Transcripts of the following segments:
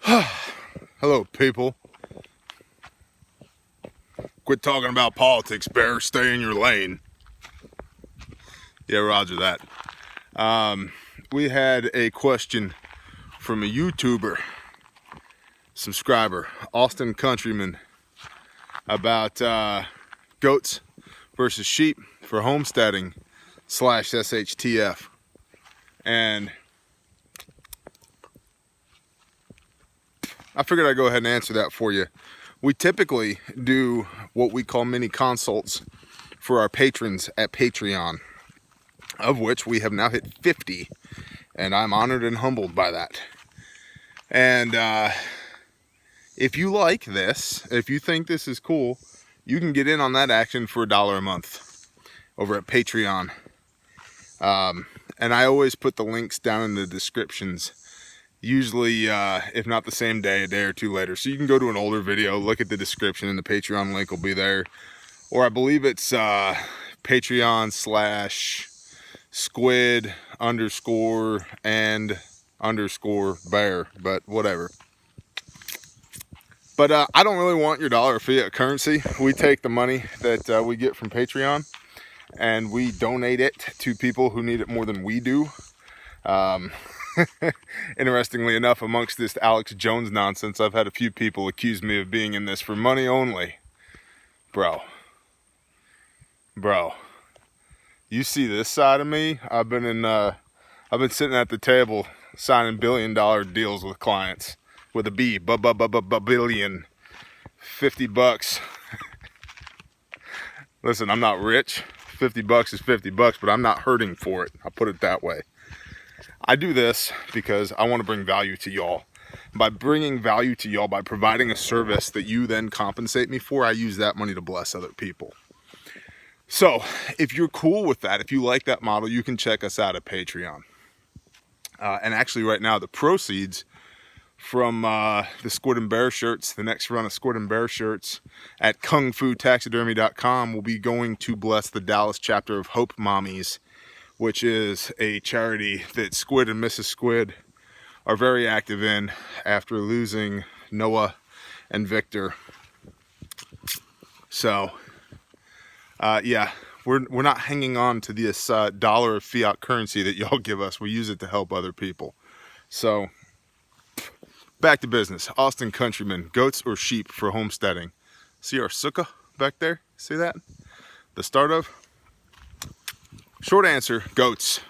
Hello, people. Quit talking about politics, Bear. Stay in your lane. Yeah, roger that. We had a question from a YouTuber subscriber, Austin Countryman, about goats versus sheep for homesteading / SHTF. And I figured I'd go ahead and answer that for you. We typically do what we call mini consults for our patrons at Patreon, of which we have now hit 50, and I'm honored and humbled by that. And if you like this, if you think this is cool, you can get in on that action for $1 a month over at Patreon. And I always put the links down in the descriptions, usually if not the same day, a day or two later. So you can go to an older video, look at the description, and the Patreon link will be there. Or I believe it's Patreon/squid_and_bear, but whatever. But I don't really want your dollar fiat currency. We take the money that we get from Patreon and we donate it to people who need it more than we do. Interestingly enough, amongst this Alex Jones nonsense, I've had a few people accuse me of being in this for money only. Bro, you see this side of me? I've been sitting at the table signing billion-dollar deals with clients with a B, billion, $50. Listen, I'm not rich. $50 is $50, but I'm not hurting for it. I'll put it that way. I do this because I want to bring value to y'all. By bringing value to y'all, by providing a service that you then compensate me for, I use that money to bless other people. So if you're cool with that, if you like that model, you can check us out at Patreon. And actually right now, the proceeds from the Squid and Bear shirts, the next run of Squid and Bear shirts at kungfutaxidermy.com will be going to bless the Dallas chapter of Hope Mommies, which is a charity that Squid and Mrs. Squid are very active in after losing Noah and Victor. So, yeah, we're not hanging on to this dollar of fiat currency that y'all give us. We use it to help other people. So, back to business. Austin Countryman, goats or sheep for homesteading? See our sukkah back there? See that? The start of? Short answer, goats.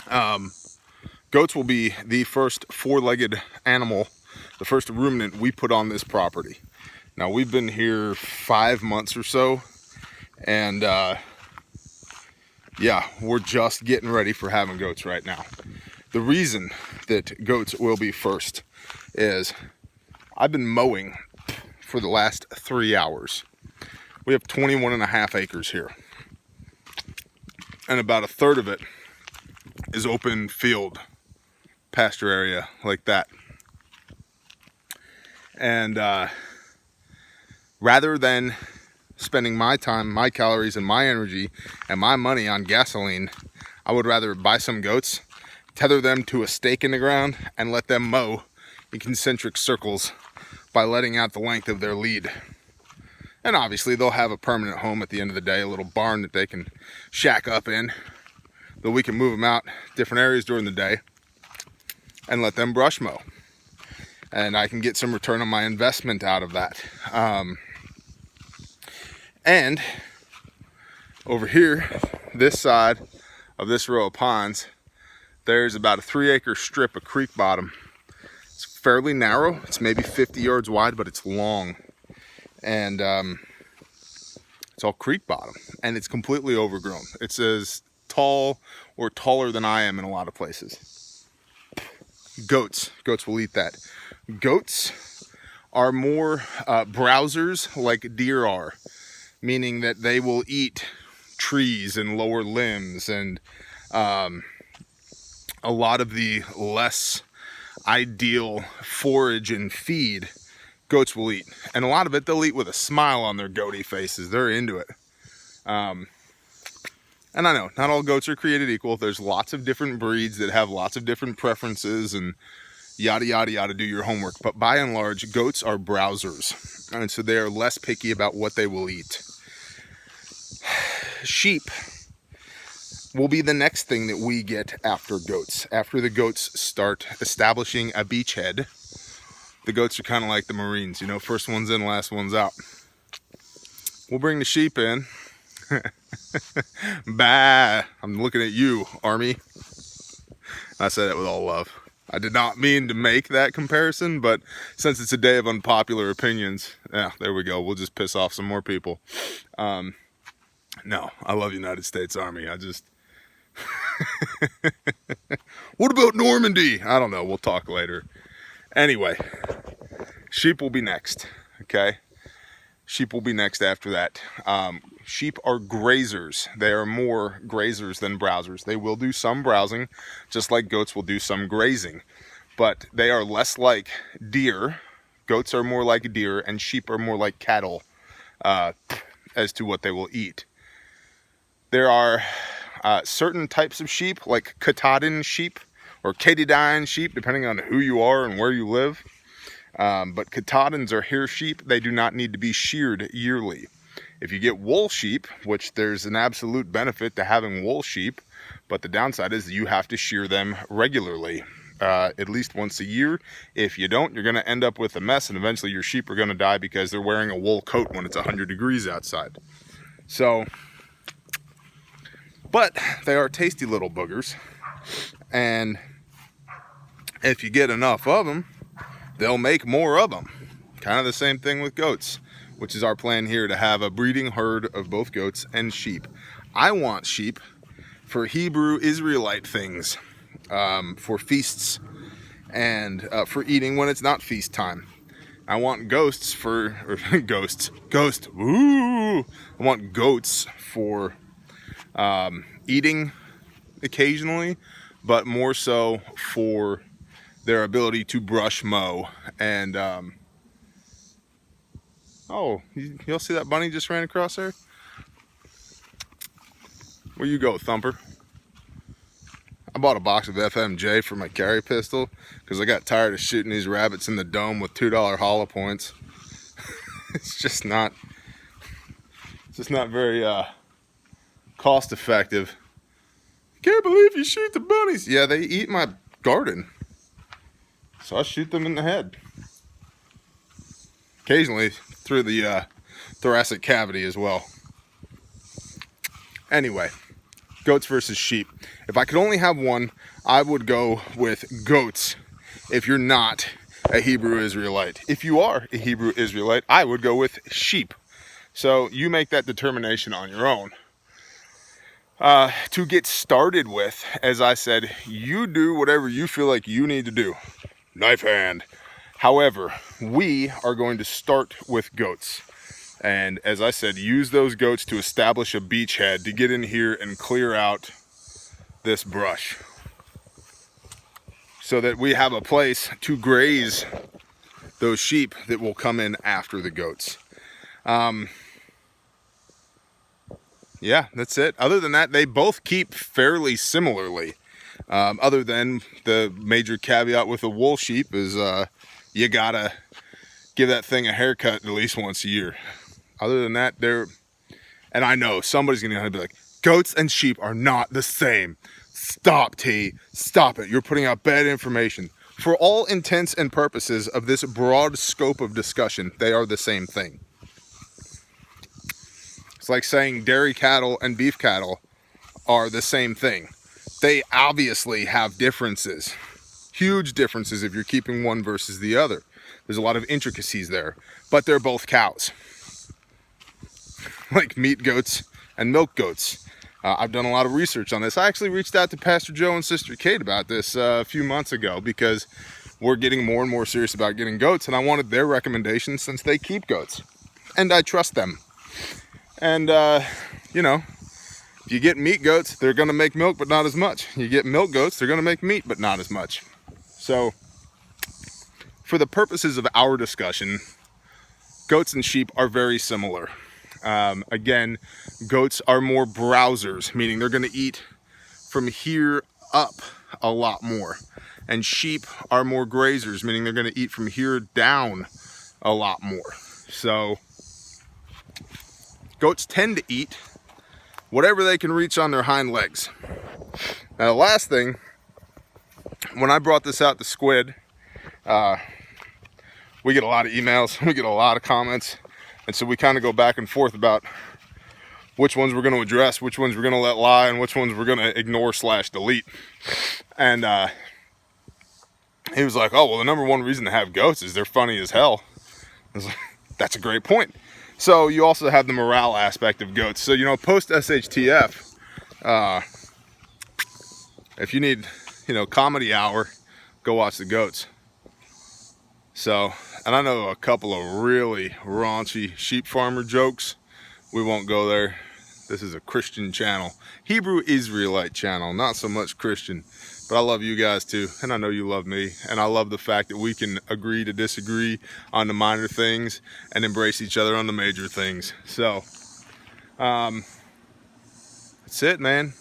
Goats will be the first four-legged animal, the first ruminant we put on this property. Now, we've been here 5 months or so, and yeah, we're just getting ready for having goats right now. The reason that goats will be first is I've been mowing for the last 3 hours. We have 21.5 acres here, and about a third of it is open field, pasture area like that. And rather than spending my time, my calories, and my energy and my money on gasoline, I would rather buy some goats, tether them to a stake in the ground, and let them mow in concentric circles by letting out the length of their lead. And obviously they'll have a permanent home at the end of the day, a little barn that they can shack up in, that we can move them out different areas during the day and let them brush mow. And I can get some return on my investment out of that. And over here, this side of this row of ponds, there's about a 3-acre strip of creek bottom. It's fairly narrow. It's maybe 50 yards wide, but it's long. And it's all creek bottom, and it's completely overgrown. It's as tall or taller than I am in a lot of places. Goats will eat that. Goats are more browsers like deer are, meaning that they will eat trees and lower limbs and a lot of the less ideal forage and feed goats will eat. And a lot of it they'll eat with a smile on their goaty faces. They're into it. And I know not all goats are created equal. There's lots of different breeds that have lots of different preferences and yada, yada, yada, do your homework. But by and large, goats are browsers. And so they are less picky about what they will eat. Sheep will be the next thing that we get after goats. After the goats start establishing a beachhead, the goats are kind of like the Marines, you know, first one's in, last one's out. We'll bring the sheep in. Bah, I'm looking at you, Army. I said that with all love. I did not mean to make that comparison, but since it's a day of unpopular opinions, yeah, there we go. We'll just piss off some more people. No, I love United States Army. I just... What about Normandy? I don't know. We'll talk later. Anyway, sheep will be next, okay? Sheep will be next after that. Sheep are grazers. They are more grazers than browsers. They will do some browsing, just like goats will do some grazing. But they are less like deer. Goats are more like deer, and sheep are more like cattle as to what they will eat. There are certain types of sheep, like Katahdin sheep or Katydine sheep, depending on who you are and where you live. But Katahdins are hair sheep. They do not need to be sheared yearly. If you get wool sheep, which there's an absolute benefit to having wool sheep, but the downside is that you have to shear them regularly, at least once a year. If you don't, you're going to end up with a mess, and eventually your sheep are going to die because they're wearing a wool coat when it's 100 degrees outside. So, but they are tasty little boogers, and if you get enough of them, they'll make more of them. Kind of the same thing with goats, which is our plan here, to have a breeding herd of both goats and sheep. I want sheep for Hebrew Israelite things, for feasts, and for eating when it's not feast time. I want ghosts for, or ghost, woo! I want goats for eating occasionally, but more so for their ability to brush, mow, and oh, y'all see that bunny just ran across there? Where you go, Thumper? I bought a box of FMJ for my carry pistol because I got tired of shooting these rabbits in the dome with $2 hollow points. It's just not very cost effective. Can't believe you shoot the bunnies. Yeah, they eat my garden, so I shoot them in the head. Occasionally through the thoracic cavity as well. Anyway, goats versus sheep. If I could only have one, I would go with goats if you're not a Hebrew Israelite. If you are a Hebrew Israelite, I would go with sheep. So you make that determination on your own. To get started with, as I said, you do whatever you feel like you need to do. Knife hand. However, we are going to start with goats. And as I said, use those goats to establish a beachhead to get in here and clear out this brush, so that we have a place to graze those sheep that will come in after the goats. Yeah, that's it. Other than that, they both keep fairly similarly. Other than the major caveat with the wool sheep is you gotta give that thing a haircut at least once a year. Other than that, and I know somebody's gonna be like, goats and sheep are not the same. Stop, T. Stop it. You're putting out bad information. For all intents and purposes of this broad scope of discussion, they are the same thing. It's like saying dairy cattle and beef cattle are the same thing. They obviously have differences. Huge differences if you're keeping one versus the other. There's a lot of intricacies there. But they're both cows. Like meat goats and milk goats. I've done a lot of research on this. I actually reached out to Pastor Joe and Sister Kate about this a few months ago because we're getting more and more serious about getting goats, and I wanted their recommendations since they keep goats. And I trust them. And, you know, if you get meat goats, they're going to make milk, but not as much. You get milk goats, they're going to make meat, but not as much. So, for the purposes of our discussion, goats and sheep are very similar. Again, goats are more browsers, meaning they're going to eat from here up a lot more. and sheep are more grazers, meaning they're going to eat from here down a lot more. So goats tend to eat whatever they can reach on their hind legs. Now the last thing, when I brought this out to Squid, we get a lot of emails, we get a lot of comments, and so we kind of go back and forth about which ones we're going to address, which ones we're going to let lie, and which ones we're going to ignore / delete. And he was like, oh, well, the number one reason to have goats is they're funny as hell. I was like, that's a great point. So you also have the morale aspect of goats. So, you know, post SHTF, if you need, you know, comedy hour, go watch the goats. So, and I know a couple of really raunchy sheep farmer jokes. We won't go there. This is a Christian channel, Hebrew Israelite channel, not so much Christian. But I love you guys too, and I know you love me, and I love the fact that we can agree to disagree on the minor things and embrace each other on the major things. So, that's it, man.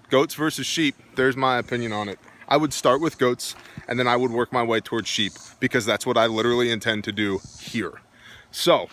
Goats versus sheep, there's my opinion on it. I would start with goats, and then I would work my way towards sheep, because that's what I literally intend to do here. So,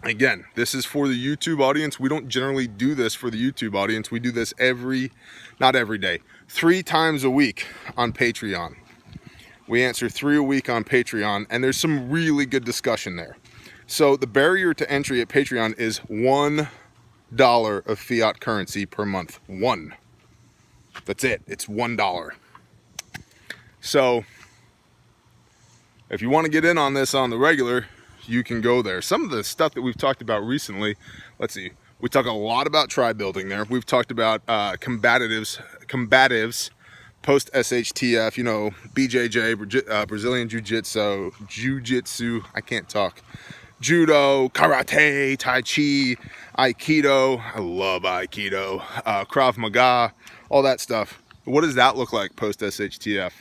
again, this is for the YouTube audience. We don't generally do this for the YouTube audience. We do this not every day, 3 times a week on Patreon. We answer 3 a week on Patreon, and there's some really good discussion there. So the barrier to entry at Patreon is $1 of fiat currency per month. 1. That's it. It's $1. So if you want to get in on this on the regular, you can go there. Some of the stuff that we've talked about recently, let's see, we talk a lot about tribe building there. We've talked about combatives post SHTF, you know, BJJ, Brazilian Jiu-Jitsu, I can't talk, Judo, Karate, Tai Chi, Aikido, I love Aikido, Krav Maga, all that stuff. What does that look like post SHTF?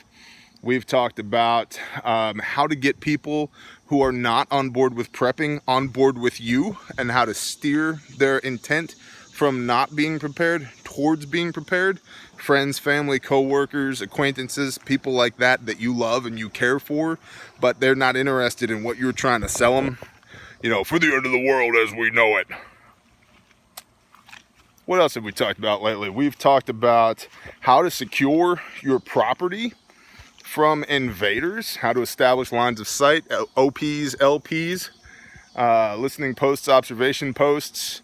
We've talked about how to get people who are not on board with prepping on board with you, and how to steer their intent from not being prepared towards being prepared. Friends, family, co-workers, acquaintances, people like that you love and you care for, but they're not interested in what you're trying to sell them. You know, for the end of the world as we know it. What else have we talked about lately? We've talked about how to secure your property from invaders, how to establish lines of sight, OPs, LPs, listening posts, observation posts.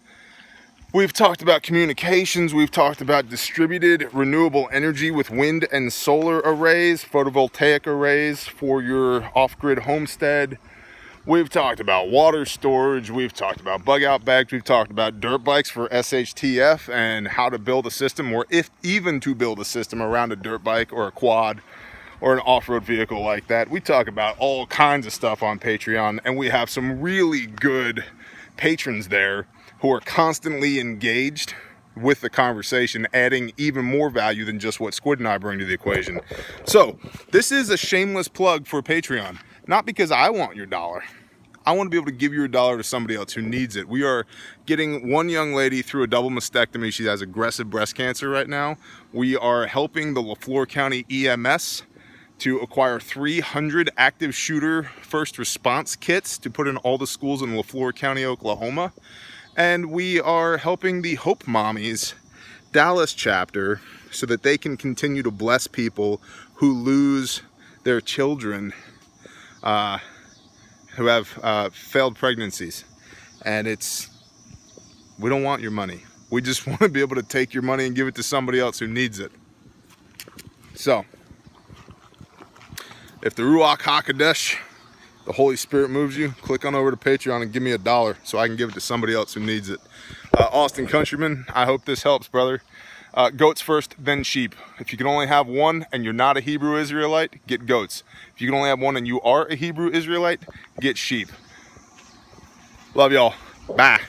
We've talked about communications. We've talked about distributed renewable energy with wind and solar arrays, photovoltaic arrays for your off-grid homestead. We've talked about water storage. We've talked about bug out bags. We've talked about dirt bikes for SHTF and how to build a system, or if even to build a system around a dirt bike or a quad or an off-road vehicle like that. We talk about all kinds of stuff on Patreon, and we have some really good patrons there who are constantly engaged with the conversation, adding even more value than just what Squid and I bring to the equation. So this is a shameless plug for Patreon, not because I want your dollar. I want to be able to give your dollar to somebody else who needs it. We are getting one young lady through a double mastectomy. She has aggressive breast cancer right now. We are helping the LaFleur County EMS to acquire 300 active shooter first response kits to put in all the schools in LaFleur County, Oklahoma. And we are helping the Hope Mommies Dallas chapter so that they can continue to bless people who lose their children who have failed pregnancies. And we don't want your money. We just want to be able to take your money and give it to somebody else who needs it. So, if the Ruach HaKodesh, the Holy Spirit moves you, click on over to Patreon and give me $1 so I can give it to somebody else who needs it. Austin Countryman, I hope this helps, brother. Goats first, then sheep. If you can only have one and you're not a Hebrew Israelite, get goats. If you can only have one and you are a Hebrew Israelite, get sheep. Love y'all. Bye.